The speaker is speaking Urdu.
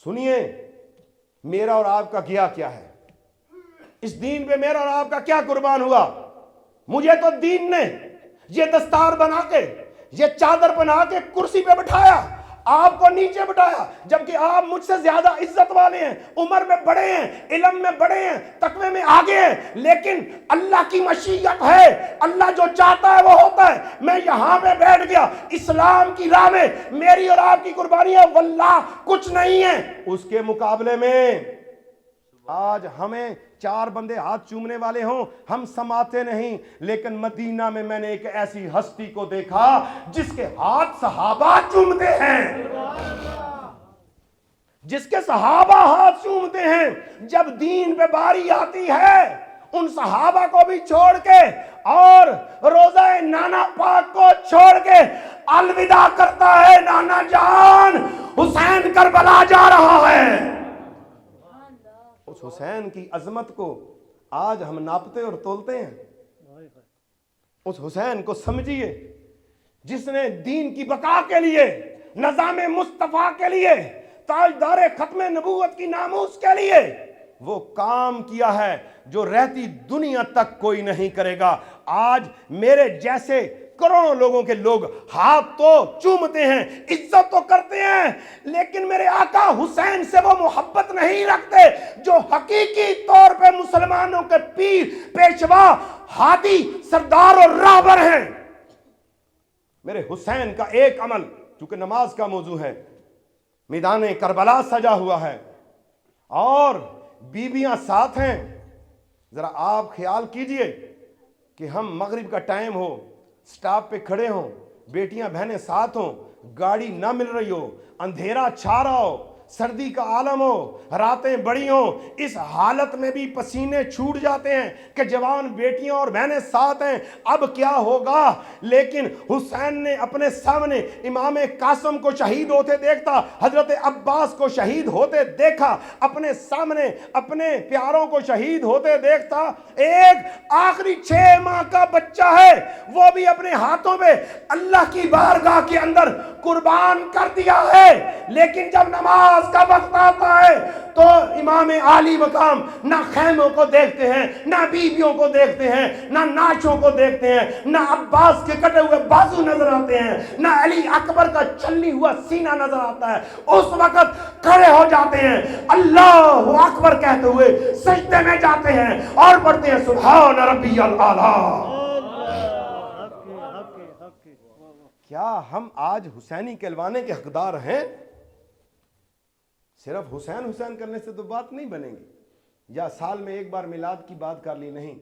سنیے میرا اور آپ کا کیا کیا ہے، اس دین پہ میرا اور آپ کا کیا قربان ہوا۔ مجھے تو دین نے یہ دستار بنا کے، یہ چادر بنا کے کرسی پہ بٹھایا، آپ کو نیچے بٹھایا، جبکہ آپ مجھ سے زیادہ عزت والے ہیں، عمر میں بڑے ہیں، علم میں بڑے ہیں، تقوی میں آگے ہیں، لیکن اللہ کی مشیت ہے، اللہ جو چاہتا ہے وہ ہوتا ہے۔ میں یہاں پہ بیٹھ گیا، اسلام کی راہ میں میری اور آپ کی قربانی ہے واللہ کچھ نہیں ہے۔ اس کے مقابلے میں آج ہمیں 4 بندے ہاتھ چومنے والے ہوں، ہم سماتے نہیں، لیکن مدینہ میں میں نے ایک ایسی ہستی کو دیکھا جس کے ہاتھ صحابہ چومتے ہیں، جس کے صحابہ ہاتھ چومتے ہیں۔ جب دین پہ باری آتی ہے ان صحابہ کو بھی چھوڑ کے اور روزہ نانا پاک کو چھوڑ کے الوداع کرتا ہے، نانا جان حسین کربلا جا رہا ہے۔ اس حسین کی عظمت کو آج ہم ناپتے اور تولتے ہیں۔ اس حسین کو سمجھیے جس نے دین کی بقا کے لیے، نظام مصطفیٰ کے لیے، تاجدار ختم نبوت کی ناموس کے لیے وہ کام کیا ہے جو رہتی دنیا تک کوئی نہیں کرے گا۔ آج میرے جیسے کروڑوں لوگوں کے لوگ ہاتھ تو چومتے ہیں، عزت تو کرتے ہیں، لیکن میرے آقا حسین سے وہ محبت نہیں رکھتے جو حقیقی طور پہ مسلمانوں کے پیر، پیشوا، ہادی، سردار اور راہبر ہیں۔ میرے حسین کا ایک عمل، چونکہ نماز کا موضوع ہے، میدان کربلا سجا ہوا ہے اور بیویاں ساتھ ہیں۔ ذرا آپ خیال کیجئے کہ ہم مغرب کا ٹائم ہو، سٹاپ پہ کھڑے ہوں، بیٹیاں بہنیں ساتھ ہوں، گاڑی نہ مل رہی ہو، اندھیرا چھا رہا ہو، سردی کا عالم ہو، راتیں بڑی ہوں، اس حالت میں بھی پسینے چھوٹ جاتے ہیں کہ جوان بیٹیاں اور بہنیں ساتھ ہیں، اب کیا ہوگا؟ لیکن حسین نے اپنے سامنے امام قاسم کو شہید ہوتے دیکھتا، حضرت عباس کو شہید ہوتے دیکھا، اپنے سامنے اپنے پیاروں کو شہید ہوتے دیکھتا۔ ایک آخری 6 ماہ کا بچہ ہے، وہ بھی اپنے ہاتھوں میں اللہ کی بارگاہ کے اندر قربان کر دیا ہے، لیکن جب نماز کا وقت آتا ہے تو امام عالی مقام نہ خیموں کو دیکھتے ہیں، نہ بیویوں کو دیکھتے ہیں، نہ ناچوں کو دیکھتے ہیں، نہ عباس کے کٹے ہوئے بازو نظر آتے ہیں، نہ علی اکبر کا چلنی ہوا سینہ نظر آتا ہے۔ اس وقت کھڑے ہو جاتے ہیں، اللہ اکبر کہتے ہوئے سجدے میں جاتے ہیں اور پڑھتے ہیں سبحان ربی الاعلی۔ کیا ہم آج حسینی کہلوانے کے حقدار ہیں؟ صرف حسین حسین کرنے سے تو بات نہیں بنے گی، یا سال میں ایک بار میلاد کی بات کر لی نہیں۔